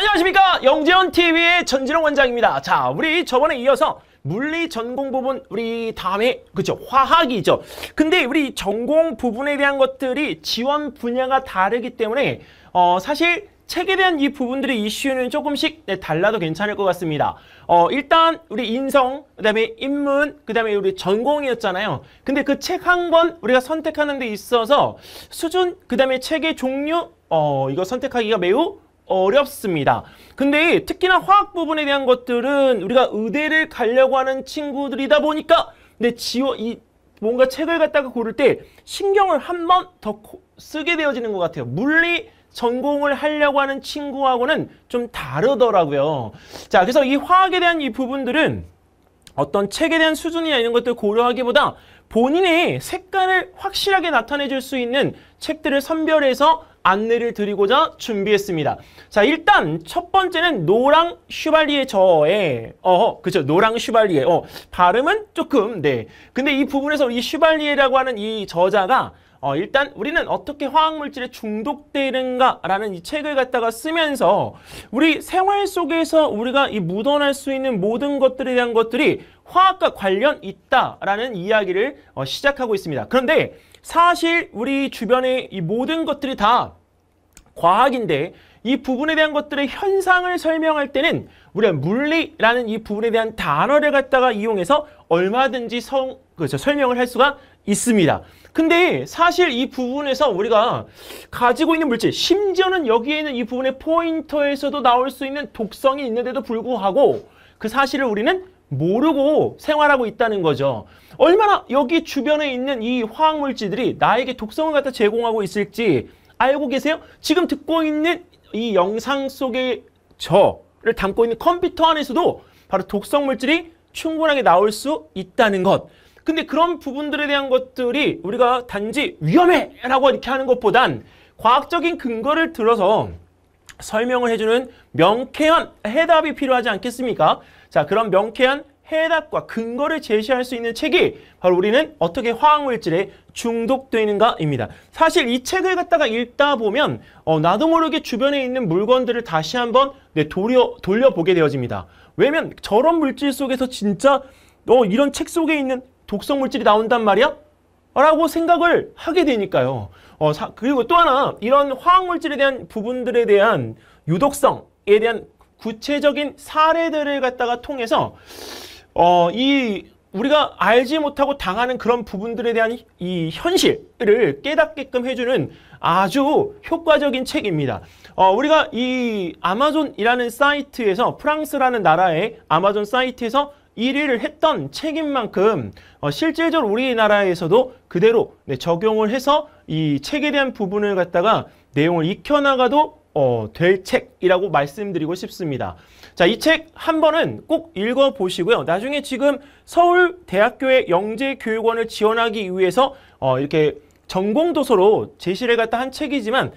안녕하십니까, 영재원TV의 전진홍 원장입니다. 자, 우리 저번에 이어서 물리 전공 부분, 우리 다음에 그쵸, 화학이죠. 근데 우리 전공 부분에 대한 것들이 지원 분야가 다르기 때문에 사실 책에 대한 이 부분들의 이슈는 조금씩 달라도 괜찮을 것 같습니다. 일단 우리 인성, 그 다음에 인문, 그 다음에 우리 전공이었잖아요. 근데 그 책 한 권 우리가 선택하는 데 있어서 수준, 그 다음에 책의 종류, 이거 선택하기가 매우 어렵습니다. 근데 특히나 화학 부분에 대한 것들은 우리가 의대를 가려고 하는 친구들이다 보니까 뭔가 책을 갖다가 고를 때 신경을 한 번 더 쓰게 되어지는 것 같아요. 물리 전공을 하려고 하는 친구하고는 좀 다르더라고요. 자, 그래서 이 화학에 대한 이 부분들은 어떤 책에 대한 수준이나 이런 것들을 고려하기보다 본인의 색깔을 확실하게 나타내줄 수 있는 책들을 선별해서 안내를 드리고자 준비했습니다. 자, 일단 첫 번째는 노랑 슈발리에 저의 그죠, 노랑 슈발리에 발음은 조금 근데 이 부분에서 이 슈발리에라고 하는 이 저자가 일단 우리는 어떻게 화학물질에 중독되는가라는 이 책을 갖다가 쓰면서 우리 생활 속에서 우리가 이 묻어날 수 있는 모든 것들에 대한 것들이 화학과 관련 있다라는 이야기를 시작하고 있습니다. 그런데 사실 우리 주변의 이 모든 것들이 다 과학인데 이 부분에 대한 것들의 현상을 설명할 때는 우리가 물리라는 이 부분에 대한 단어를 갖다가 이용해서 얼마든지 설명을 할 수가 있습니다. 근데 사실 이 부분에서 우리가 가지고 있는 물질, 심지어는 여기에 있는 이 부분의 포인터에서도 나올 수 있는 독성이 있는데도 불구하고 그 사실을 우리는 모르고 생활하고 있다는 거죠. 얼마나 여기 주변에 있는 이 화학물질들이 나에게 독성을 갖다 제공하고 있을지 알고 계세요? 지금 듣고 있는 이 영상 속의 저를 담고 있는 컴퓨터 안에서도 바로 독성물질이 충분하게 나올 수 있다는 것. 근데 그런 부분들에 대한 것들이 우리가 단지 위험해! 라고 이렇게 하는 것보단 과학적인 근거를 들어서 설명을 해주는 명쾌한 해답이 필요하지 않겠습니까? 자, 그런 명쾌한 해답과 근거를 제시할 수 있는 책이 바로 우리는 어떻게 화학물질에 중독되는가입니다. 사실 이 책을 갖다가 읽다 보면 나도 모르게 주변에 있는 물건들을 다시 한번 돌려보게 되어집니다. 왜냐면 저런 물질 속에서 진짜 이런 책 속에 있는 독성물질이 나온단 말이야? 라고 생각을 하게 되니까요. 그리고 또 하나, 이런 화학물질에 대한 부분들에 대한 유독성에 대한 구체적인 사례들을 갖다가 통해서 우리가 알지 못하고 당하는 그런 부분들에 대한 이 현실을 깨닫게끔 해주는 아주 효과적인 책입니다. 우리가 이 아마존이라는 사이트에서, 프랑스라는 나라의 아마존 사이트에서 1위를 했던 책인 만큼 실질적으로 우리나라에서도 그대로 적용을 해서 이 책에 대한 부분을 갖다가 내용을 익혀나가도 될 책이라고 말씀드리고 싶습니다. 자, 이 책 한 번은 꼭 읽어보시고요. 나중에 지금 서울대학교의 영재교육원을 지원하기 위해서 이렇게 전공도서로 제시를 갖다 한 책이지만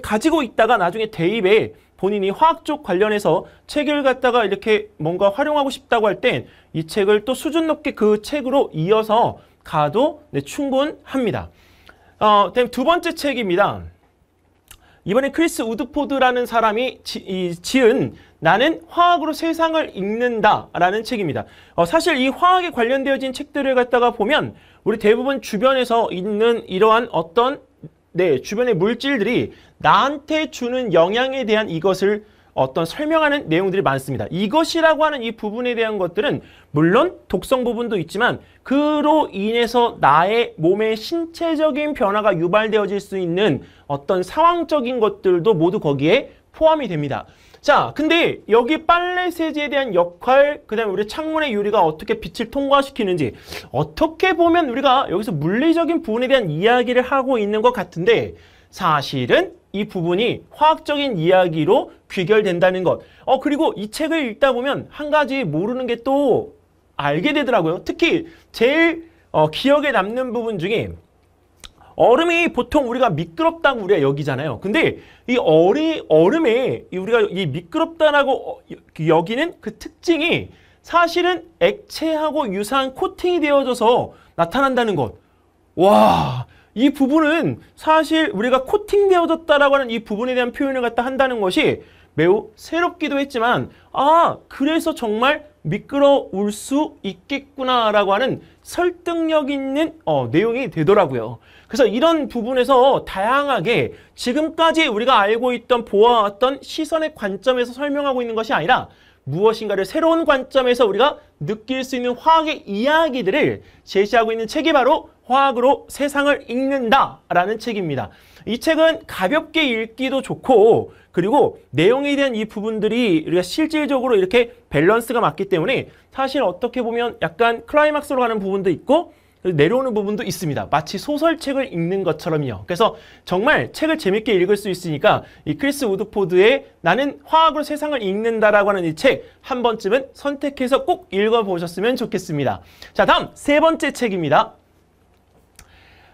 가지고 있다가 나중에 대입에 본인이 화학 쪽 관련해서 책을 갖다가 이렇게 뭔가 활용하고 싶다고 할 땐 이 책을 또 수준 높게 그 책으로 이어서 가도 충분합니다. 다음 두 번째 책입니다. 이번에 크리스 우드포드라는 사람이 지은 나는 화학으로 세상을 읽는다라는 책입니다. 사실 이 화학에 관련되어진 책들을 갖다가 보면 우리 대부분 주변에서 있는 이러한 어떤 주변의 물질들이 나한테 주는 영향에 대한 이것을 설명하는 내용들이 많습니다. 이것이라고 하는 이 부분에 대한 것들은 물론 독성 부분도 있지만 그로 인해서 나의 몸의 신체적인 변화가 유발되어질 수 있는 어떤 상황적인 것들도 모두 거기에 포함이 됩니다. 자, 근데 여기 빨래 세제에 대한 역할, 그 다음에 우리 창문의 유리가 어떻게 빛을 통과시키는지, 어떻게 보면 우리가 여기서 물리적인 부분에 대한 이야기를 하고 있는 것 같은데 사실은 이 부분이 화학적인 이야기로 귀결된다는 것. 그리고 이 책을 읽다 보면 한 가지 모르는 게 또 알게 되더라고요. 특히 제일 기억에 남는 부분 중에 얼음이 보통 우리가 미끄럽다고 우리가 여기잖아요. 근데 이 얼음에 우리가 이 미끄럽다라고 여기는 그 특징이 사실은 액체하고 유사한 코팅이 되어져서 나타난다는 것. 와, 이 부분은 사실 우리가 코팅되어졌다라고 하는 이 부분에 대한 표현을 갖다 한다는 것이 매우 새롭기도 했지만 그래서 정말 미끄러울 수 있겠구나라고 하는 설득력 있는 내용이 되더라고요. 그래서 이런 부분에서 다양하게 지금까지 우리가 알고 있던 보아왔던 시선의 관점에서 설명하고 있는 것이 아니라 무엇인가를 새로운 관점에서 우리가 느낄 수 있는 화학의 이야기들을 제시하고 있는 책이 바로 화학으로 세상을 읽는다라는 책입니다. 이 책은 가볍게 읽기도 좋고 그리고 내용에 대한 이 부분들이 우리가 실질적으로 이렇게 밸런스가 맞기 때문에 사실 어떻게 보면 약간 클라이막스로 가는 부분도 있고 내려오는 부분도 있습니다. 마치 소설책을 읽는 것처럼요. 그래서 정말 책을 재밌게 읽을 수 있으니까 이 크리스 우드포드의 나는 화학으로 세상을 읽는다라고 하는 이 책 한 번쯤은 선택해서 꼭 읽어보셨으면 좋겠습니다. 자, 다음 세 번째 책입니다.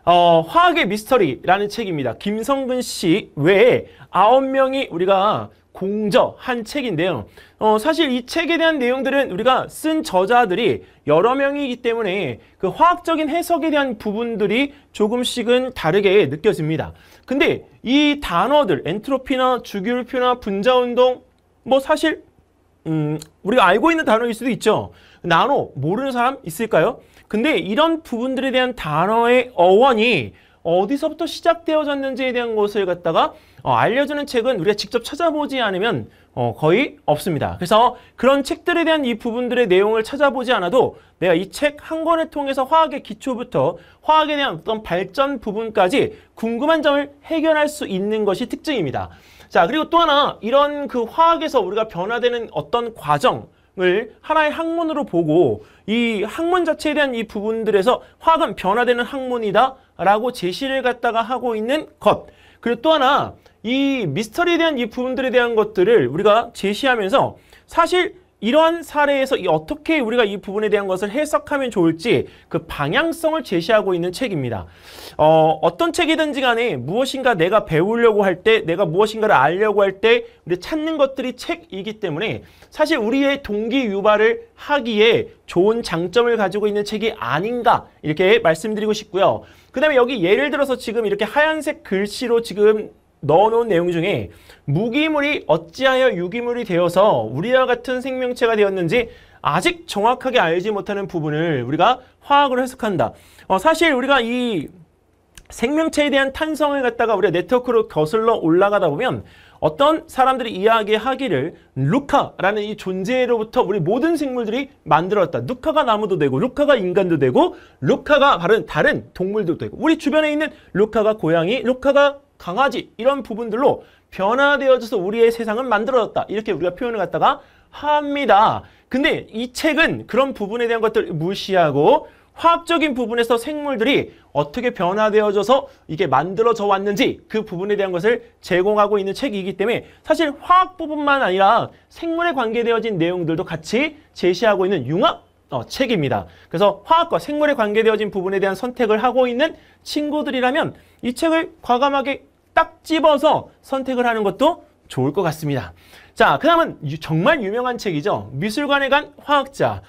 화학의 미스터리라는 책입니다. 김성근 씨 외에 9명이 우리가 공저한 책인데요. 사실 이 책에 대한 내용들은 우리가 쓴 저자들이 여러 명이기 때문에 그 화학적인 해석에 대한 부분들이 조금씩은 다르게 느껴집니다. 근데 이 단어들, 엔트로피나 주기율표나 분자운동, 뭐 사실 우리가 알고 있는 단어일 수도 있죠. 나노 모르는 사람 있을까요? 근데 이런 부분들에 대한 단어의 어원이 어디서부터 시작되어졌는지에 대한 것을 갖다가 알려주는 책은 우리가 직접 찾아보지 않으면 거의 없습니다. 그래서 그런 책들에 대한 이 부분들의 내용을 찾아보지 않아도 내가 이 책 한 권을 통해서 화학의 기초부터 화학에 대한 어떤 발전 부분까지 궁금한 점을 해결할 수 있는 것이 특징입니다. 자, 그리고 또 하나 이런 그 화학에서 우리가 변화되는 어떤 과정을 하나의 학문으로 보고 이 학문 자체에 대한 이 부분들에서 화학은 변화되는 학문이다 라고 제시를 갖다가 하고 있는 것. 그리고 또 하나 이 미스터리에 대한 이 부분들에 대한 것들을 우리가 제시하면서 사실 이러한 사례에서 어떻게 우리가 이 부분에 대한 것을 해석하면 좋을지 그 방향성을 제시하고 있는 책입니다. 어떤 책이든지 간에 무엇인가 내가 배우려고 할 때, 내가 무엇인가를 알려고 할 때 우리 찾는 것들이 책이기 때문에 사실 우리의 동기 유발을 하기에 좋은 장점을 가지고 있는 책이 아닌가 이렇게 말씀드리고 싶고요. 그 다음에 여기 예를 들어서 지금 이렇게 하얀색 글씨로 지금 넣어놓은 내용 중에 무기물이 어찌하여 유기물이 되어서 우리와 같은 생명체가 되었는지 아직 정확하게 알지 못하는 부분을 우리가 화학으로 해석한다. 사실 우리가 이 생명체에 대한 탄성을 갖다가 우리가 네트워크로 거슬러 올라가다 보면 어떤 사람들이 이야기하기를 루카라는 이 존재로부터 우리 모든 생물들이 만들었다. 루카가 나무도 되고 루카가 인간도 되고 루카가 다른 동물도 되고 우리 주변에 있는 루카가 고양이, 루카가 강아지 이런 부분들로 변화되어져서 우리의 세상은 만들어졌다. 이렇게 우리가 표현을 갖다가 합니다. 근데 이 책은 그런 부분에 대한 것들을 무시하고 화학적인 부분에서 생물들이 어떻게 변화되어져서 이게 만들어져 왔는지 그 부분에 대한 것을 제공하고 있는 책이기 때문에 사실 화학 부분만 아니라 생물에 관계되어진 내용들도 같이 제시하고 있는 융합 책입니다. 그래서 화학과 생물에 관계되어진 부분에 대한 선택을 하고 있는 친구들이라면 이 책을 과감하게 딱 집어서 선택을 하는 것도 좋을 것 같습니다. 자, 그 다음은 정말 유명한 책이죠. 미술관에 간 화학자.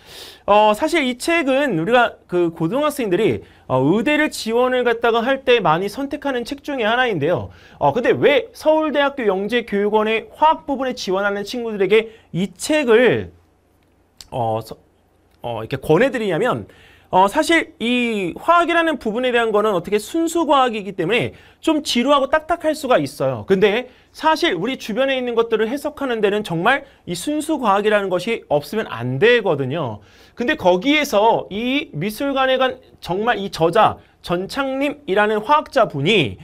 사실 이 책은 우리가 그 고등학생들이 의대를 지원을 갖다가 할 때 많이 선택하는 책 중에 하나인데요. 근데 왜 서울대학교 영재교육원의 화학 부분에 지원하는 친구들에게 이 책을 이렇게 권해드리냐면 사실 이 화학이라는 부분에 대한 거는 어떻게 순수 과학이기 때문에 좀 지루하고 딱딱할 수가 있어요. 근데 사실 우리 주변에 있는 것들을 해석하는 데는 정말 이 순수 과학이라는 것이 없으면 안 되거든요. 근데 거기에서 이 미술관에 간 정말 이 저자 전창림이라는 화학자분이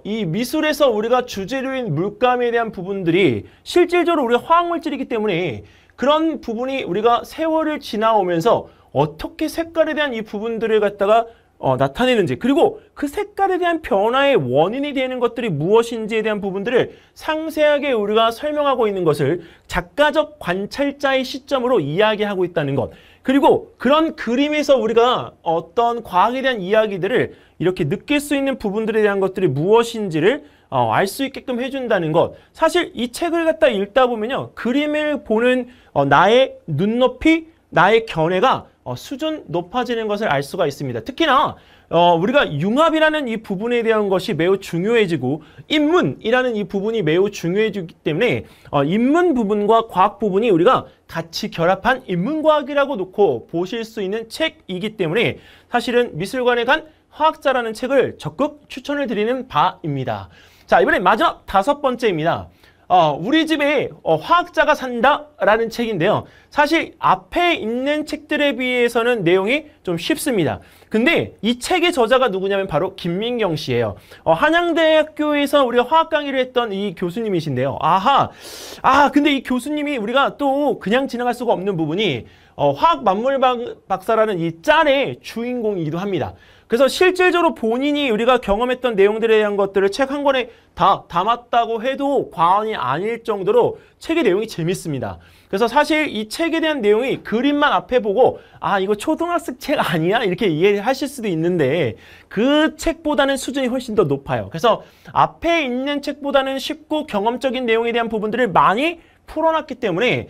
이 미술에서 우리가 주재료인 물감에 대한 부분들이 실질적으로 우리가 화학물질이기 때문에 그런 부분이 우리가 세월을 지나오면서 어떻게 색깔에 대한 이 부분들을 갖다가 나타내는지 그리고 그 색깔에 대한 변화의 원인이 되는 것들이 무엇인지에 대한 부분들을 상세하게 우리가 설명하고 있는 것을 작가적 관찰자의 시점으로 이야기하고 있다는 것 그리고 그런 그림에서 우리가 어떤 과학에 대한 이야기들을 이렇게 느낄 수 있는 부분들에 대한 것들이 무엇인지를 알 수 있게끔 해준다는 것 사실 이 책을 갖다 읽다 보면요 그림을 보는 나의 눈높이 나의 견해가 수준 높아지는 것을 알 수가 있습니다. 특히나 우리가 융합이라는 이 부분에 대한 것이 매우 중요해지고 인문이라는 이 부분이 매우 중요해지기 때문에 인문 부분과 과학 부분이 우리가 같이 결합한 인문과학이라고 놓고 보실 수 있는 책이기 때문에 사실은 미술관에 간 화학자라는 책을 적극 추천을 드리는 바입니다. 자, 이번에 마지막 5번째입니다. 우리 집에 화학자가 산다라는 책인데요. 사실 앞에 있는 책들에 비해서는 내용이 좀 쉽습니다. 근데 이 책의 저자가 누구냐면 바로 김민경 씨예요. 한양대학교에서 우리가 화학 강의를 했던 이 교수님이신데요. 근데 이 교수님이 우리가 또 그냥 지나갈 수가 없는 부분이 화학 만물 박사라는 이 짤의 주인공이기도 합니다. 그래서 실질적으로 본인이 우리가 경험했던 내용들에 대한 것들을 책 한 권에 다 담았다고 해도 과언이 아닐 정도로 책의 내용이 재밌습니다. 그래서 사실 이 책에 대한 내용이 그림만 앞에 보고 이거 초등학생 책 아니야? 이렇게 이해하실 수도 있는데 그 책보다는 수준이 훨씬 더 높아요. 그래서 앞에 있는 책보다는 쉽고 경험적인 내용에 대한 부분들을 많이 풀어놨기 때문에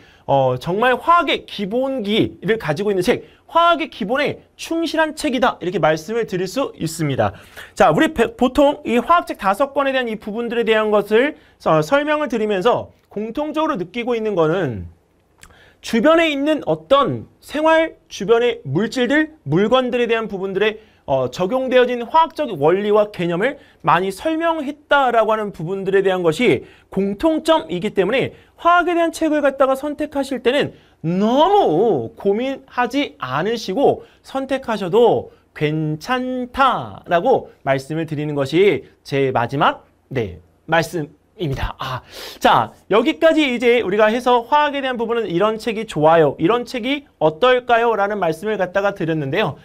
정말 화학의 기본기를 가지고 있는 책, 화학의 기본에 충실한 책이다 이렇게 말씀을 드릴 수 있습니다. 자, 우리 보통 이 화학책 5권에 대한 이 부분들에 대한 것을 설명을 드리면서 공통적으로 느끼고 있는 거는 주변에 있는 어떤 생활 주변의 물질들, 물건들에 대한 부분들에 적용되어진 화학적 원리와 개념을 많이 설명했다라고 하는 부분들에 대한 것이 공통점이기 때문에 화학에 대한 책을 갖다가 선택하실 때는 너무 고민하지 않으시고 선택하셔도 괜찮다라고 말씀을 드리는 것이 제 마지막 말씀입니다. 자, 여기까지 이제 우리가 해서 화학에 대한 부분은 이런 책이 좋아요, 이런 책이 어떨까요? 라는 말씀을 갖다가 드렸는데요.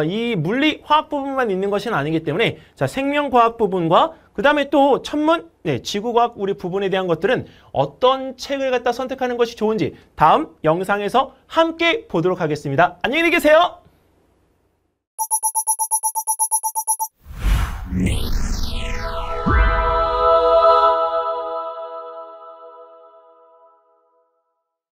이 물리 화학 부분만 있는 것은 아니기 때문에 자, 생명과학 부분과 그 다음에 또 천문, 지구과학 우리 부분에 대한 것들은 어떤 책을 갖다 선택하는 것이 좋은지 다음 영상에서 함께 보도록 하겠습니다. 안녕히 계세요.